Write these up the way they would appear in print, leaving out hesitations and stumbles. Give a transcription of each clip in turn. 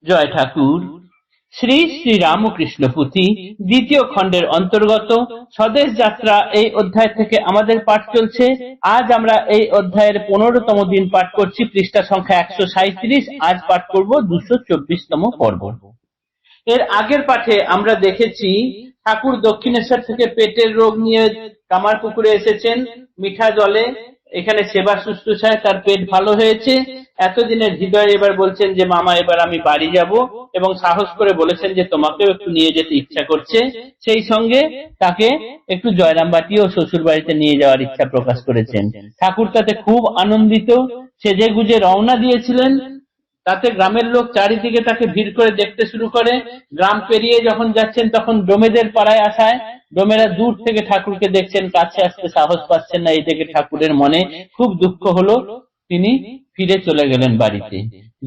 জয় ঠাকুর। শ্রী শ্রী রামকৃষ্ণ পুঁথি দ্বিতীয় খণ্ডের অন্তর্গত স্বদেশ যাত্রা এই অধ্যায় থেকে আমাদের পাঠ চলছে। আজ আমরা এই অধ্যায়ের 15তম দিন পাঠ করছি, পৃষ্ঠা সংখ্যা 137। আজ পাঠ করব 224তম পর্ব। এর আগের পাঠে আমরা দেখেছি ঠাকুর দক্ষিণেশ্বর থেকে পেটের রোগ নিয়ে কামারপুকুরে এসেছেন মিঠা জলে, এখানে সেবা শুশ্রূষায় তার পেট ভালো হয়েছে। এতদিনের হৃদয় এবার বলছেন যে মামা এবার আমি বাড়ি যাব, এবং সাহস করে বলেছেন যে তোমাকেও একটু নিয়ে যেতে ইচ্ছা করছে। সেই সঙ্গে তাকে একটু জয়রামবাটি ও শ্বশুর বাড়িতে নিয়ে যাওয়ার ইচ্ছা প্রকাশ করেছেন। ঠাকুর তাতে খুব আনন্দিত, সেজে গুজে রওনা দিয়েছিলেন। তাতে গ্রামের লোক চারিদিকে তাকে ভিড় করে দেখতে শুরু করে। গ্রাম পেরিয়ে যখন যাচ্ছেন তখন ডোমেদের পাড়ায় আসায় ডোমেরা দূর থেকে ঠাকুরকে দেখছেন, কাছে আসতে সাহস পাচ্ছেন না। এই থেকে ঠাকুরের মনে খুব দুঃখ হলো, তিনি ফিরে চলে গেলেন বাড়িতে।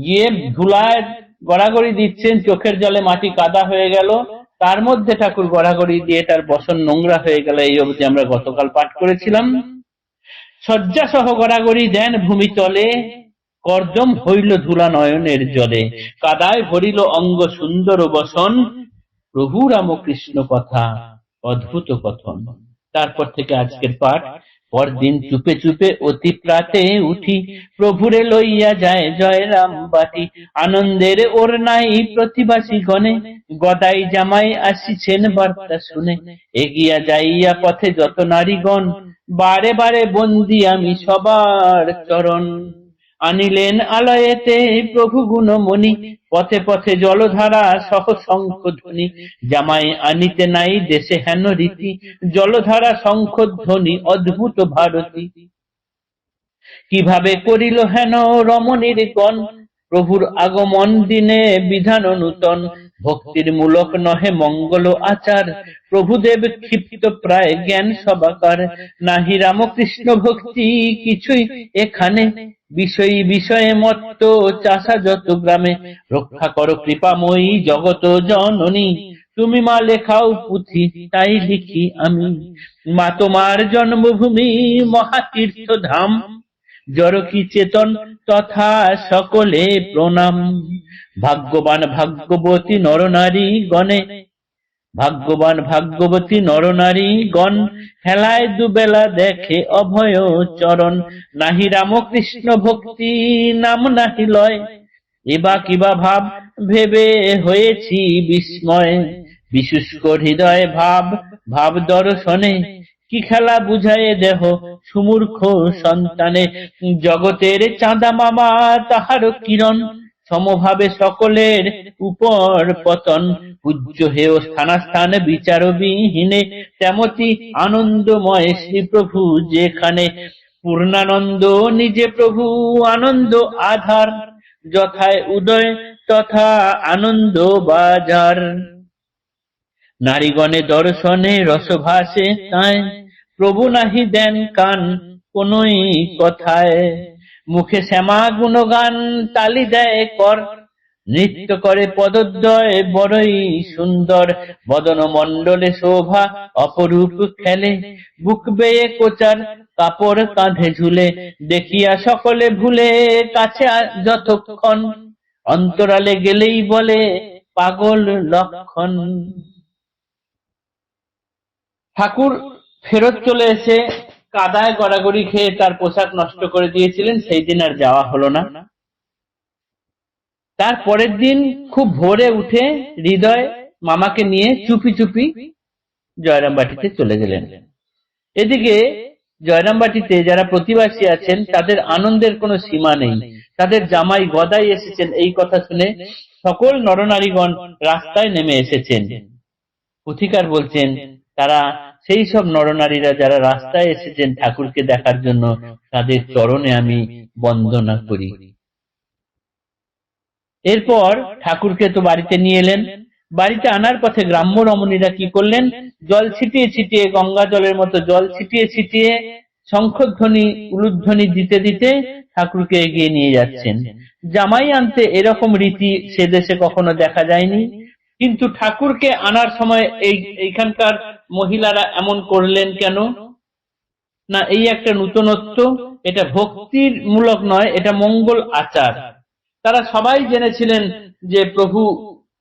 গিয়ে ধুলায় গড়াগড়ি দিচ্ছেন, চোখের জলে মাটি কাদা হয়ে গেল। তার মধ্যে ঠাকুর গড়াগড়ি দিয়ে তার বসন নোংরা হয়ে গেল, এই অবধি আমরা গতকাল পাঠ করেছিলাম। শয্যা সহ গড়াগড়ি দেন ভূমি তলে, কর্দম হইল ধুলা নয়নের জলে, কাদায় ভরিল অঙ্গ সুন্দর বসন, প্রভু রামকৃষ্ণ কথা অদ্ভুত কথন। তারপর থেকে আজকের পাঠ। পরদিন চুপে চুপে অতি প্রাতে উঠি, প্রভুরে লইয়া যায় জয় রাম বাটি, আনন্দের ওর নাই প্রতিবাসী গণে, গদাই জামাই আসিছেন বার্তা শুনে, এগিয়া যাইয়া পথে যত নারীগণ, বারে বারে বন্দি আমি সবার চরণ। আনিলেন আলয়েতে প্রভু গুণমণি, পথে পথে জলধারা সহ শঙ্খ ধ্বনি, জামাই আনিতে নাই দেশে হেন রীতি, জলধারা শঙ্খ ধ্বনি অদ্ভুত ভারতী। কিভাবে করিল হেন রমণীর গণ, প্রভুর আগমন দিনে বিধান নূতন, ভক্তির মূলক নহে মঙ্গল আচার, প্রভুদেব ক্ষিপ্ত প্রায় জ্ঞান সবাকার, নাহি রামকৃষ্ণ ভক্তি কিছুই এখানে, বিষয়ী বিষয়ে মত্ত চাষা যত গ্রামে, রক্ষা করো কৃপাময়ী জগত জননী, তুমি মা লেখাও পুঁথি তাই লিখি আমি, মা তোমার জন্মভূমি মহাতীর্থ ধাম, জড়কি চেতন তথা সকলে প্রণাম। ভাগ্যবান ভাগ্যবতী নরনারী গণে, ভাগ্যবান ভাগ্যবতী নরনারী গণ, হেলায় দুবেলা দেখে অভয় চরণ, নাহি রামকৃষ্ণ ভক্তি নাম নাহি লয়, এবা কিবা ভাব ভেবে হয়েছি বিস্ময়, বিশুষ্ক হৃদয় ভাব ভাব দর্শনে, কি খেলা বুঝায় দেহ সুমূর্খ সন্তানে, জগতের চাঁদা মামা তাহার কিরণ, সমভাবে সকলের উপর পতন, পূজ্য হেয় স্থানাস্থান বিচারবিহীনে, তেমতি আনন্দময় শ্রী প্রভু যেখানে, পূর্ণানন্দ নিজে প্রভু আনন্দ আধার, যথায় উদয় তথা আনন্দ বাজার, নারীগণে দর্শনে রসভাসে তাই, প্রভু নাহি দেন কান কোনই কথায়, মুখে শ্যামা গুণগান তালি দেয় কর, নৃত্য করে পদদ্বয় বড়ই সুন্দর, বদন মণ্ডলে শোভা অপরূপ খেলে, বুক বেয়ে কোচার কাপড় কাঁধে ঝুলে, দেখিয়া সকলে ভুলে কাছে যতক্ষণ, অন্তরালে গেলেই বলে পাগল লক্ষণ। ঠাকুর ফেরত চলে এসে কাদায় গড়াগড়ি খেয়ে তার পোশাক নষ্ট করে দিয়েছিলেন, সেই দিন আর যাওয়া হলো না। তার পরের দিন খুব ভোরে উঠে হৃদয় মামাকে নিয়ে চুপি চুপি জয়রামবাটিতে চলে গেলেন। এদিকে জয়রামবাটিতে যারা প্রতিবাসী আছেন তাদের আনন্দের কোনো সীমা নেই। তাদের জামাই গদাই এসেছেন এই কথা শুনে সকল নরনারীগণ রাস্তায় নেমে এসেছেন। পুথিকার বলছেন তারা সেই সব নরনারীরা যারা রাস্তায় এসেছেন ঠাকুরকে দেখার জন্য, তাদের চরণে আমি বন্দনা করি। এরপর ঠাকুরকে তো বাড়িতে নিয়ে এলেন। বাড়িতে আনার পথে গ্রাম্য রমণীরা কি করলেন, জল ছিটিয়ে ছিটিয়ে, গঙ্গা জলের মতো জল ছিটিয়ে ছিটিয়ে শঙ্খধ্বনি উলুধ্বনি দিতে দিতে ঠাকুরকে এগিয়ে নিয়ে যাচ্ছেন। জামাই আনতে এরকম রীতি সে দেশে কখনো দেখা যায়নি, কিন্তু ঠাকুরকে আনার সময় এইখানকার মহিলারা এমন করলেন কেন না, এই একটা নূতনত্ব। এটা ভক্তির মূলক নয়, এটা মঙ্গল আচার। তারা সবাই জেনেছিলেন যে প্রভু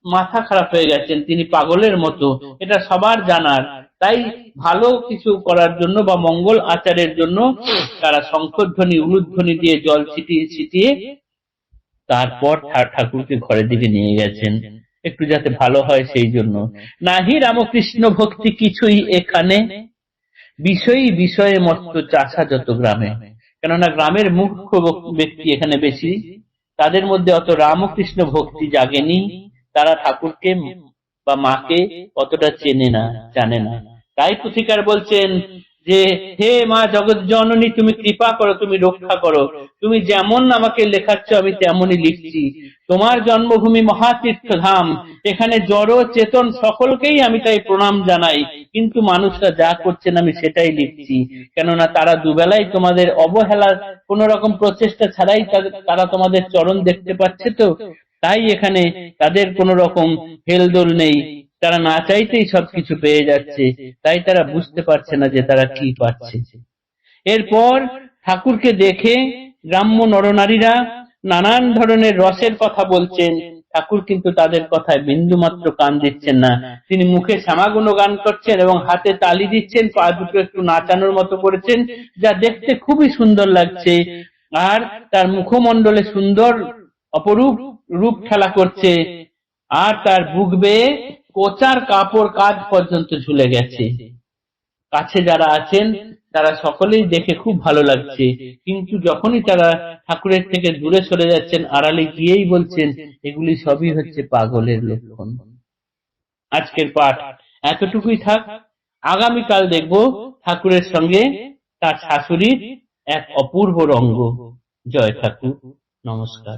মাথা খারাপ হয়ে গেছেন, তিনি পাগলের মতো, এটা সবার জানার। তাই ভালো কিছু করার জন্য বা মঙ্গল আচারের জন্য তারা শঙ্খধ্বনি উলুধ্বনি দিয়ে জল ছিটিয়ে ছিটিয়ে তারপর ঠাকুরকে ঘরের দিকে নিয়ে গেছেন, একটু যাতে ভালো হয় সেই জন্য। নাহি রামকৃষ্ণ ভক্তি কিছুই এখানে, বিষয়ী বিষয়ে মস্ত চাষা যত গ্রামে। কেননা গ্রামের মুখ্য ব্যক্তি এখানে বেশি, তাদের মধ্যে অত রামকৃষ্ণ ভক্তি জাগেনি, তারা ঠাকুরকে বা মাকে অতটা চেনে না, জানে না। তাই পুথিকার বলছেন যে হে মা জগৎ জননী, তুমি কৃপা করো, তুমি রক্ষা করো, তুমি যেমন আমাকে লেখাচ্ছ আমি তেমনই লিখছি। তোমার জন্মভূমি মহাতীর্থ ধাম, এখানে জড় চেতন সকলকেই আমি তাই প্রণাম জানাই, কিন্তু মানুষরা যা করছেন আমি সেটাই লিখছি। কেননা তারা দুবেলায় তোমাদের অবহেলার কোন রকম প্রচেষ্টা ছাড়াই তারা তোমাদের চরণ দেখতে পাচ্ছে, তো তাই এখানে তাদের কোন রকম হেলদোল নেই, তারা না চাইতেই সবকিছু পেয়ে যাচ্ছে, তাই তারা বুঝতে পারছে না যে তারা কি পাচ্ছে। এরপর ঠাকুরকে দেখে গ্রাম্য নরনারীরা নানান ধরনের রসের কথা বলছেন, ঠাকুর কিন্তু তাদের কথায় বিন্দু মাত্র কান দিচ্ছেন না। তিনি মুখে শ্যামাগুণ গান করছেন এবং হাতে তালি দিচ্ছেন, পা দুটো একটু নাচানোর মতো করেছেন, যা দেখতে খুবই সুন্দর লাগছে। আর তার মুখমণ্ডলে সুন্দর অপরূপ রূপ খেলা করছে, আর তার বুক বেয়ে কোচার কাপড় কাঁধ পর্যন্ত ঝুলে গেছে। কাছে যারা আছেন তারা সকলেই দেখে খুব ভালো লাগছে, কিন্তু যখনই তারা ঠাকুরের থেকে দূরে সরে যাচ্ছেন, আড়ালে গিয়েই বলছেন এগুলি সবই হচ্ছে পাগলের লক্ষণ। আজকের পাঠ এতটুকুই থাক। আগামীকাল দেখব ঠাকুরের সঙ্গে তার শাশুড়ির এক অপূর্ব রঙ্গ। জয় ঠাকুর, নমস্কার।